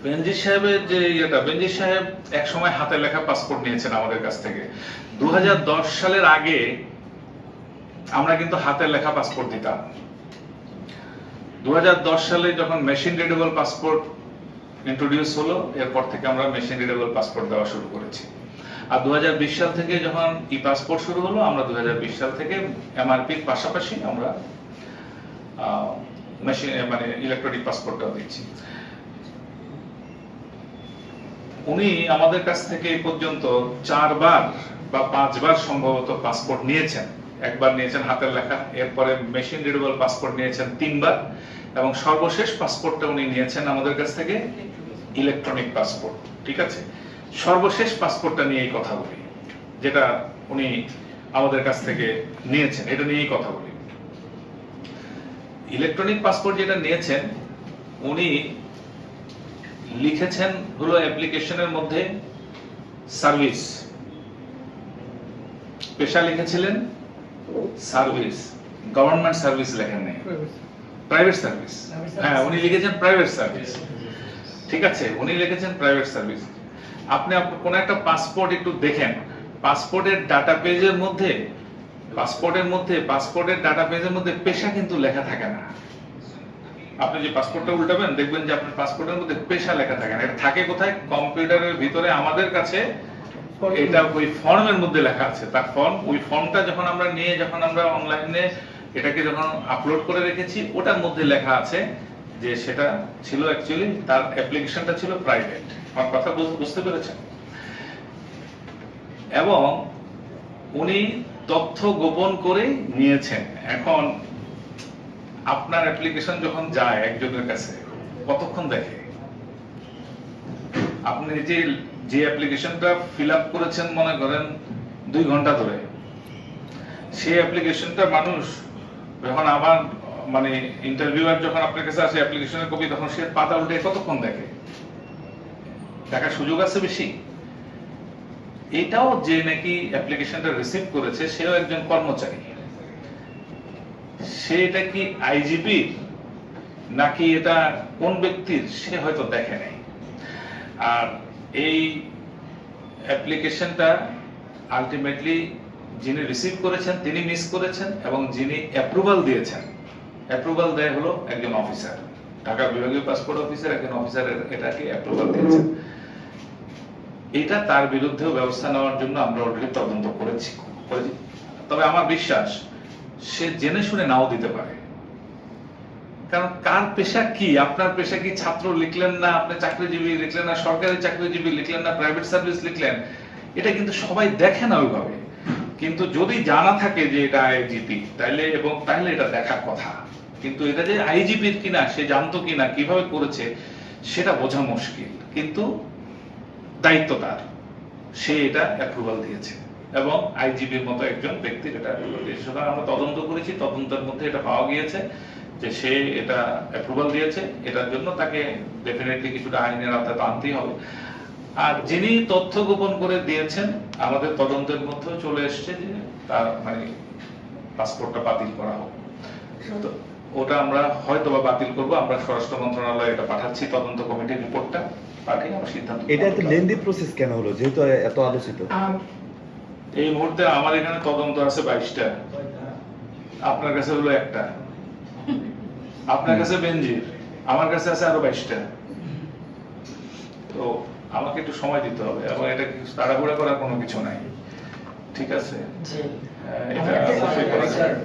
বেনজির সাহেবের যে বেনজির সাহেব এক সময় হাতে লেখা পাসপোর্ট নিয়েছেন আমাদের কাছ থেকে। 2010 সালের আগে আমরা কিন্তু হাতে লেখা পাসপোর্ট দিতাম। 2010 সালে যখন মেশিন রিডেবল পাসপোর্ট ইন্ট্রোডিউস হলো, এরপর থেকে আমরা মেশিন রিডেবল পাসপোর্ট দেওয়া শুরু করেছি। আর 2020 সাল থেকে যখন ই পাসপোর্ট শুরু হলো, আমরা 2020 সাল থেকে এমআরপির পাশাপাশি আমরা মেশিন মানে ইলেকট্রনিক পাসপোর্টটাও দিচ্ছি। উনি আমাদের কাছ থেকে এই পর্যন্ত 4 বার বা 5 বার সম্ভবত পাসপোর্ট নিয়েছেন। একবার নিয়েছেন হাতের লেখা, এরপরে মেশিন রিডেবল পাসপোর্ট নিয়েছেন 3 বার, এবং সর্বশেষ পাসপোর্টটা উনি নিয়েছেন আমাদের কাছ থেকে ইলেকট্রনিক পাসপোর্ট। ঠিক আছে, সর্বশেষ পাসপোর্টটা নিয়েই কথা বলি, যেটা উনি আমাদের কাছ থেকে নিয়েছেন, এটা নিয়েই কথা বলি। ইলেকট্রনিক পাসপোর্ট যেটা নিয়েছেন, উনি লিখেছেন হলো অ্যাপ্লিকেশনের মধ্যে সার্ভিস, পেশা লিখেছিলেন সার্ভিস, গভর্নমেন্ট সার্ভিস লেখেন নাই, প্রাইভেট সার্ভিস। হ্যাঁ, উনি লিখেছেন প্রাইভেট সার্ভিস। ঠিক আছে, উনি লিখেছেন প্রাইভেট সার্ভিস। আপনি কোন একটা পাসপোর্ট একটু দেখেন, পাসপোর্টের ডাটা পেজের মধ্যে পাসপোর্টের ডাটা পেজের মধ্যে পেশা কিন্তু লেখা থাকে না। আপনি যে পাসপোর্টটা উল্টাবেন, দেখবেন যে আপনার পাসপোর্টের মধ্যে পেশা লেখা থাকে না। এটা থাকে কোথায়? কম্পিউটারের ভিতরে আমাদের কাছে এটা ওই ফর্মের মধ্যে লেখা আছে। তার ফর্ম, ওই ফর্মটা যখন আমরা নিয়ে যখন আমরা অনলাইনে এটাকে যখন আপলোড করে রেখেছি, ওটার মধ্যে লেখা আছে যে সেটা ছিল অ্যাকচুয়ালি তার অ্যাপ্লিকেশনটা ছিল প্রাইভেট। আমার কথা বুঝতে পেরেছেন? এবং উনি তথ্য গোপন করে নিয়েছেন। এখন আপনার অ্যাপ্লিকেশন যখন যায় একজনের কাছে, কতক্ষণ দেখে? আপনি যে অ্যাপ্লিকেশনটা ফিল আপ করেছেন মনে করেন 2 ঘন্টা ধরে, সেই অ্যাপ্লিকেশনটা মানুষ যখন আবার মানে ইন্টারভিউয়ার যখন আপনার কাছে আসে অ্যাপ্লিকেশনের কপি, তখন সে পাতা উল্টে কতক্ষণ দেখে? দেখার সুযোগ আছে বেশি? এটাও যে নাকি অ্যাপ্লিকেশনটা রিসিভ করেছে, সেও একজন কর্মচারী। সে এটা কি আইজিপি নাকি এটা কোন ব্যক্তির, সে হয়তো দেখে নাই। আর এই অ্যাপ্লিকেশনটা আলটিমেটলি যিনি রিসিভ করেছেন তিনি মিস করেছেন, এবং যিনি অ্যাপ্রুভাল দিয়েছেন, অ্যাপ্রুভাল দেয় হলো একজন অফিসার, ঢাকা বিভাগীয় পাসপোর্ট অফিসার, একজন অফিসারের এটাকে অ্যাপ্রুভাল দিয়েছেন। এটা তার বিরুদ্ধেও ব্যবস্থা নেওয়ার জন্য আমরা অলরেডি তদন্ত করেছি। তবে আমার বিশ্বাস সে জেনে শুনে নাও দিতে পারে, কারণ কার পেশা কি? আপনার পেশা কি? ছাত্র লিখলেন না, আপনি চাকরিজীবী লিখলেন না, সরকারি চাকরিজীবী লিখলেন না, প্রাইভেট সার্ভিস লিখলেন, এটা কিন্তু সবাই দেখে না ওইভাবে। কিন্তু যদি জানা থাকে যে এটা আইজিপি, তাইলে এটা দেখার কথা। কিন্তু এটা যে আইজিপির কিনা, সে জানতো কিনা, কিভাবে করেছে, সেটা বোঝা মুশকিল। কিন্তু দায়িত্ব তার, সে এটা অ্যাপ্রুভাল দিয়েছে, এবং আইজিপির মতো একজন ব্যক্তির এটা অ্যাপ্রুভাল দিয়েছে। সুতরাং আমরা তদন্ত করেছি, তদন্তের মধ্যে এটা পাওয়া গিয়েছে যে সে এটা অ্যাপ্রুভাল দিয়েছে। এটার জন্য তাকে ডেফিনেটলি কিছুটা আইনের আওতায় আনতেই হবে। আর যিনি তথ্য গোপন করে দিয়েছেন, আমাদের তদন্তের মধ্যে চলে এসেছে যে তার মানে পাসপোর্টটা বাতিল করা হোক। তো ওটা আমরা হয়তো বা বাতিল করবো। আমরা স্বরাষ্ট্র মন্ত্রণালয়ে এটা পাঠাচ্ছি, তদন্ত কমিটির রিপোর্টটা পাঠিয়ে আমরা সিদ্ধান্ত। এটা এত লেন্দি প্রসেস কেন হলো, যেহেতু এত আলোচিত? এই মুহূর্তে আমার এখানে তদন্ত আছে 22টা, আপনার কাছে হলো একটা, আপনার কাছে বেনজির, আমার কাছে আছে আরো 22টা। তো আমাকে একটু সময় দিতে হবে, এবং এটা তাড়াহুড়া করার কোনো কিছু নাই। ঠিক আছে, এটা অবশ্যই করা যাবে।